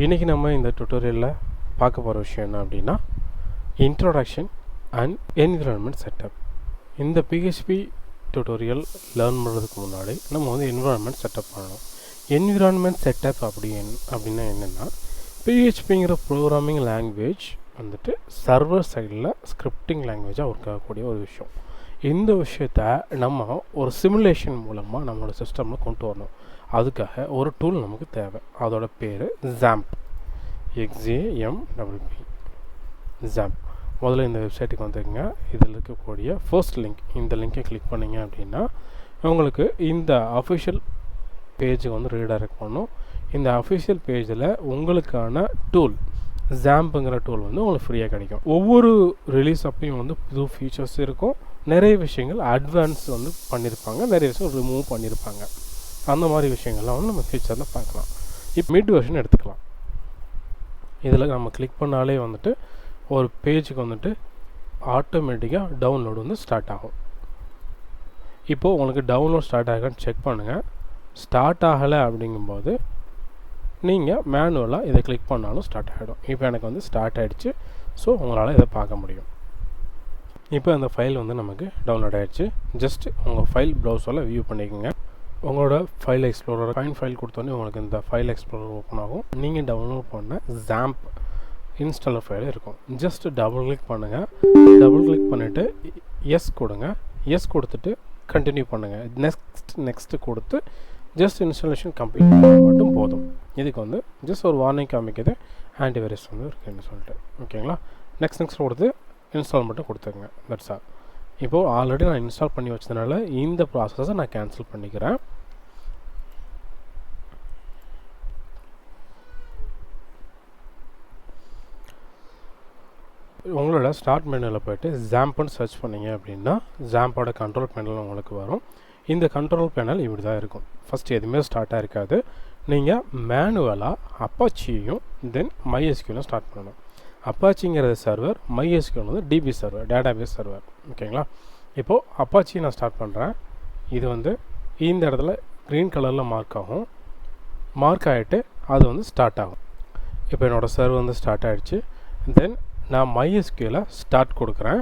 இன்றைக்கி நம்ம இந்த டுட்டோரியலில் பார்க்க போகிற விஷயம் என்ன அப்படின்னா இன்ட்ரோடக்ஷன் அண்ட் என்விரான்மெண்ட் செட்டப். இந்த பிஹெச்பி டுட்டோரியல் லேர்ன் பண்ணுறதுக்கு முன்னாடி நம்ம வந்து என்விரான்மெண்ட் செட்டப் பண்ணணும். என்விரான்மெண்ட் செட்டப் அப்படின்னா என்னென்னா, பிஹெச்பிங்கிற ப்ரோக்ராமிங் லாங்குவேஜ் வந்துட்டு சர்வர் சைடில் ஸ்கிரிப்டிங் லாங்குவேஜாக ஒர்க் ஆகக்கூடிய ஒரு விஷயம். இந்த விஷயத்த நம்ம ஒரு சிமுலேஷன் மூலமாக நம்மளோட சிஸ்டமில் கொண்டு வரணும். அதுக்காக ஒரு டூல் நமக்கு தேவை. அதோட பேர் XAMPP. XAMPP. XAMPP. முதல்ல இந்த வெப்சைட்டுக்கு வந்துருங்க. இதில் இருக்கக்கூடிய ஃபர்ஸ்ட் லிங்க், இந்த லிங்கை கிளிக் பண்ணிங்க அப்படின்னா உங்களுக்கு இந்த அஃபிஷியல் பேஜுக்கு வந்து ரீடைரக்ட் பண்ணும். இந்த அஃபிஷியல் பேஜில் உங்களுக்கான டூல் XAMPPங்கிற டூல் வந்து உங்களுக்கு ஃப்ரீயாக கிடைக்கும். ஒவ்வொரு ரிலீஸ் அப்பையும் வந்து புது ஃபீச்சர்ஸ் இருக்கும். நிறைய விஷயங்கள் அட்வான்ஸ் வந்து பண்ணியிருப்பாங்க, நிறைய விஷயம் ரிமூவ் பண்ணியிருப்பாங்க. அந்த மாதிரி விஷயங்கள்லாம் வந்து நம்ம ஃபியூச்சரில் பார்க்கலாம். இப்போ மிட் வெர்ஷன் எடுத்துக்கலாம். இதில் நம்ம கிளிக் பண்ணாலே வந்துட்டு ஒரு பேஜுக்கு வந்துட்டு ஆட்டோமேட்டிக்காக டவுன்லோடு வந்து ஸ்டார்ட் ஆகும். இப்போது உங்களுக்கு டவுன்லோட் ஸ்டார்ட் ஆகான்னு செக் பண்ணுங்கள். ஸ்டார்ட் ஆகலை அப்படிங்கும்போது நீங்கள் மேனுவலாக இதை கிளிக் பண்ணாலும் ஸ்டார்ட் ஆகிடும். இப்போ எனக்கு வந்து ஸ்டார்ட் ஆகிடுச்சு. ஸோ உங்களால் இதை பார்க்க முடியும். இப்போ அந்த ஃபைல் வந்து நமக்கு டவுன்லோட் ஆகிடுச்சு. ஜஸ்ட் உங்கள் ஃபைல் ப்ரௌசரில் வியூ பண்ணிக்கோங்க. உங்களோட ஃபைல் எக்ஸ்ப்ளோரர் ஃபைல் கொடுத்தோன்னே உங்களுக்கு இந்த ஃபைல் எக்ஸ்ப்ளோரர் ஓப்பன் ஆகும். நீங்கள் டவுன்லோட் பண்ண XAMPP இன்ஸ்டாலர் ஃபைல் இருக்கும். ஜஸ்ட் டபுள் கிளிக் பண்ணுங்கள். டபுள் கிளிக் பண்ணிவிட்டு எஸ் கொடுங்க. எஸ் கொடுத்துட்டு கண்டினியூ பண்ணுங்கள். நெக்ஸ்ட்டு கொடுத்து ஜஸ்ட் இன்ஸ்டாலேஷன் கம்ப்ளீட் பண்ணால் மட்டும் போதும். இதுக்கு வந்து ஜஸ்ட் ஒரு வார்னிங் காமிக்குது, ஆன்டிவைரஸ் வந்து இருக்குன்னு சொல்லிட்டு. ஓகேங்களா? நெக்ஸ்ட் கொடுத்து இன்ஸ்டால் மட்டும் கொடுத்துருங்க. That's all. இப்போது ஆல்ரெடி நான் இன்ஸ்டால் பண்ணி வச்சதுனால இந்த ப்ராசஸை நான் கேன்சல் பண்ணிக்கிறேன். உங்களோட ஸ்டார்ட் மெனுவில் போய்ட்டு XAMPPன்னு சர்ச் பண்ணிங்க அப்படின்னா XAMPPோட கண்ட்ரோல் பேனல் உங்களுக்கு வரும். இந்த கண்ட்ரோல் பேனல் இப்படி தான் இருக்கும். ஃபஸ்ட்டு எதுவுமே ஸ்டார்ட்டாக இருக்காது. நீங்கள் மேனுவலாக அப்பாச்சியும் தென் MySQL ஸ்டார்ட் பண்ணணும். அப்பாச்சிங்கிறது சர்வர், MySQL வந்து DB சர்வர், டேட்டாபேஸ் சர்வர். ஓகேங்களா? இப்போது அப்பாச்சி நான் ஸ்டார்ட் பண்ணுறேன். இது வந்து இந்த இடத்துல க்ரீன் கலரில் மார்க் ஆகும். மார்க் ஆகிட்டு அது வந்து ஸ்டார்ட் ஆகும். இப்போ என்னோடய சர்வர் வந்து ஸ்டார்ட் ஆகிடுச்சு. தென் நான் MySQL ஸ்டார்ட் கொடுக்குறேன்.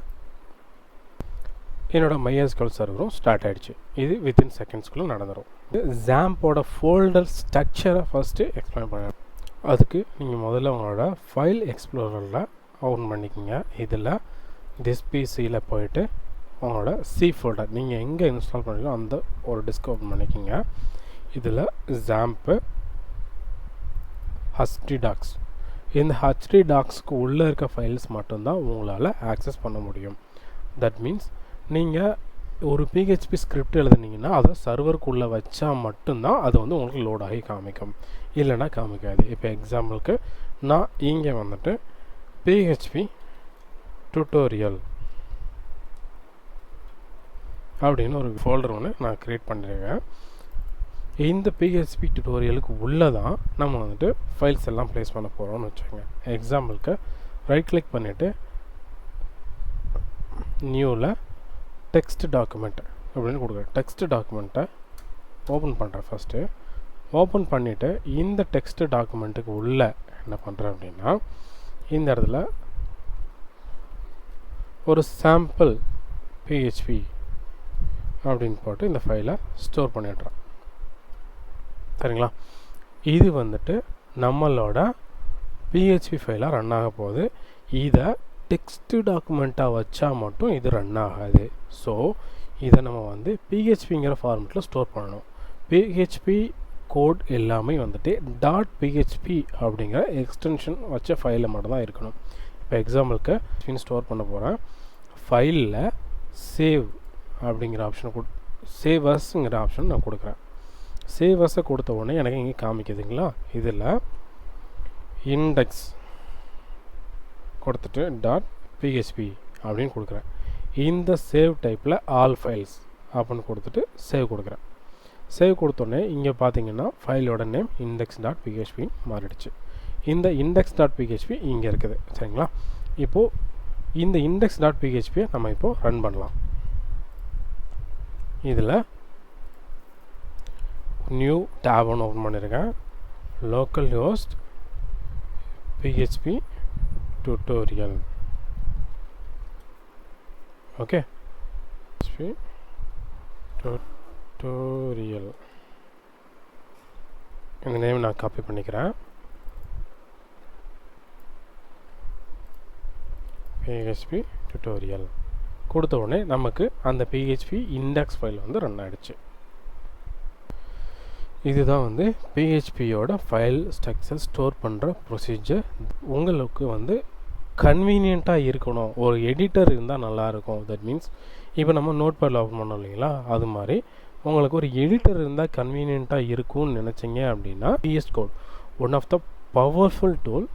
என்னோடய MySQL சர்வரும் ஸ்டார்ட் ஆகிடுச்சு. இது வித்தின் செகண்ட்ஸ்குள்ளே நடந்துடும். XAMPPோட ஃபோல்டர் ஸ்ட்ரக்சரை ஃபஸ்ட்டு எக்ஸ்பிளைன் பண்ணுறேன். அதுக்கு நீங்கள் முதல்ல உங்களோட ஃபைல் எக்ஸ்ப்ளோரரில் ஓப்பன் பண்ணிக்கோங்க. இதில் திஸ் பிசியில் போயிட்டு உங்களோட C ஃபோல்டர் நீங்கள் எங்கே இன்ஸ்டால் பண்ணுறீங்களோ அந்த ஒரு டிஸ்க் ஓப்பன் பண்ணிக்கோங்க. இதில் XAMPP HDDocs. இந்த HDDocsக்கு உள்ளே இருக்க ஃபைல்ஸ் மட்டும்தான் உங்களால் ஆக்சஸ் பண்ண முடியும். தட் மீன்ஸ் நீங்கள் ஒரு PHP ஸ்கிரிப்ட் எழுதுனீங்கன்னா அதை சர்வருக்குள்ளே வச்சா மட்டும்தான் அது வந்து உங்களுக்கு லோட் ஆகி காமிக்கும், இல்லைனா காமிக்காது. இப்போ எக்ஸாம்பிளுக்கு நான் இங்கே வந்துட்டு PHP டுட்டோரியல் அப்படின்னு ஒரு ஃபோல்டர் ஒன்று நான் க்ரியேட் பண்ணியிருக்கேன். இந்த PHP டுட்டோரியலுக்கு உள்ளே தான் நம்ம வந்துட்டு ஃபைல்ஸ் எல்லாம் ப்ளேஸ் பண்ண போகிறோம்னு வச்சுக்கோங்க. எக்ஸாம்பிளுக்கு ரைட் கிளிக் பண்ணிவிட்டு நியூவில் டெக்ஸ்ட் டாக்குமெண்ட் அப்படின்னு கொடுக்குறேன். டெக்ஸ்ட் டாக்குமெண்ட்டை ஓப்பன் பண்ணுறேன். ஃபஸ்ட்டு ஓப்பன் பண்ணிவிட்டு இந்த டெக்ஸ்ட் டாக்குமெண்ட்டுக்கு உள்ளே என்ன பண்ணுறேன் அப்படின்னா இந்த இடத்துல ஒரு சாம்பிள் PHP அப்படின்னு போட்டு இந்த ஃபைலை ஸ்டோர் பண்ணிடுறேன். சரிங்களா? இது வந்துட்டு நம்மளோட PHP ஃபைலாக ரன் ஆக போகுது. இதை டெக்ஸ்ட்டு டாக்குமெண்ட்டாக வச்சா மட்டும் இது ரன் ஆகாது. ஸோ இதை நம்ம வந்து PHPங்கிற ஃபார்மெட்டில் ஸ்டோர் பண்ணணும். PHP கோட் எல்லாமே வந்துட்டு .php அப்படிங்கிற எக்ஸ்டென்ஷன் வச்ச ஃபைலில் மட்டும்தான் இருக்கணும். இப்போ எக்ஸாம்பிளுக்கு ஸ்டோர் பண்ண போகிறேன். ஃபைலில் சேவ் அப்படிங்கிற ஆப்ஷனை சேவ் அஸ்ங்கிற ஆப்ஷன் நான் கொடுக்குறேன். சேவ் அஸ்ஸை கொடுத்த உடனே எனக்கு இங்கே காமிக்குதுங்களா? இதில் இண்டெக்ஸ் கொடுத்துட்டு .php அப்படின்னு கொடுக்குறேன். இந்த சேவ் டைப்பில் ஆல் ஃபைல்ஸ் அப்படின்னு கொடுத்துட்டு சேவ் கொடுக்குறேன். சேவ் கொடுத்தோடனே இங்கே பார்த்தீங்கன்னா ஃபைலோட நேம் index.php மாறிடுச்சு. இந்த index.php இங்கே இருக்குது. சரிங்களா? இப்போது இந்த index.php நம்ம இப்போது ரன் பண்ணலாம். இதில் நியூ டேப் ஒன்று ஓப்பன் பண்ணியிருக்கேன். Local host PHP tutorial. Okay, PHP tutorial இந்த நேம் நான் காப்பி பண்ணிக்கிறேன். PHP tutorial கொடுத்த உடனே நமக்கு அந்த PHP இண்டெக்ஸ் ஃபைல் வந்து ரன் ஆகிடுச்சு. இதுதான் வந்து PHPயோட ஃபைல் ஸ்ட்ரக்சர் ஸ்டோர் பண்ணுற ப்ரொசீஜர். உங்களுக்கு வந்து கன்வீனியண்ட்டாக இருக்கணும், ஒரு எடிட்டர் இருந்தால் நல்லாயிருக்கும். தட் மீன்ஸ் இப்போ நம்ம நோட் பேடில் ஓப்பன் பண்ணோம் இல்லைங்களா, அது மாதிரி உங்களுக்கு ஒரு எடிட்டர் இருந்தால் கன்வீனியண்ட்டாக இருக்கும்னு நினச்சிங்க அப்படின்னா VS Code one of the powerful tool.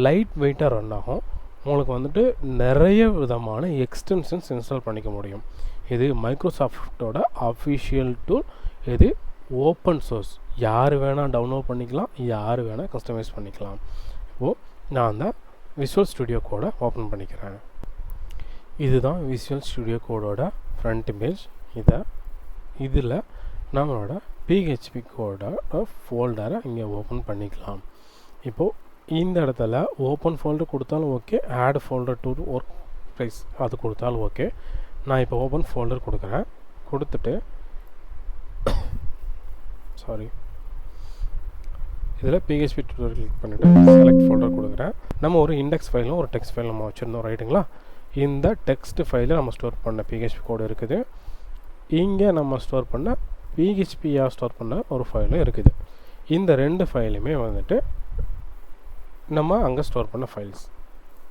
Light வெயிட்டாக ரன் ஆகும். உங்களுக்கு வந்துட்டு நிறைய விதமான எக்ஸ்டென்ஷன்ஸ் இன்ஸ்டால் பண்ணிக்க முடியும். இது மைக்ரோசாஃப்டோட அஃபிஷியல் டூல். இது ஓப்பன் சோர்ஸ், யார் வேணால் டவுன்லோட் பண்ணிக்கலாம், யார் வேணால் கஸ்டமைஸ் பண்ணிக்கலாம். இப்போது நான் தான் விஷுவல் ஸ்டுடியோ கோடை ஓப்பன் பண்ணிக்கிறேன். இதுதான் விஷுவல் ஸ்டுடியோ கோடோட ஃப்ரண்ட் பேஜ். இதில் நம்மளோட PHP கோடோட ஃபோல்டரை இங்கே ஓப்பன் பண்ணிக்கலாம். இப்போது இந்த இடத்துல ஓப்பன் ஃபோல்டர் கொடுத்தாலும் okay, add folder to workplace அது கொடுத்தாலும் ஓகே. நான் இப்போ ஓப்பன் ஃபோல்டர் கொடுக்குறேன். கொடுத்துட்டு இதில் PHP tutorial கிளிக் பண்ணிவிட்டு செலக்ட் ஃபோல்டர் கொடுக்குறேன். நம்ம ஒரு இண்டெக்ஸ் ஃபைலும் ஒரு டெக்ஸ்ட் ஃபைல் நம்ம வச்சுருந்தோம், ரைட்டுங்களா? இந்த டெக்ஸ்ட் ஃபைலில் நம்ம ஸ்டோர் பண்ண PHP கோடு இருக்குது. இங்கே நம்ம ஸ்டோர் பண்ண PHPயாக ஸ்டோர் பண்ண ஒரு ஃபைலும் இருக்குது. இந்த ரெண்டு ஃபைலுமே வந்துட்டு நம்ம அங்கே ஸ்டோர் பண்ண ஃபைல்ஸ்.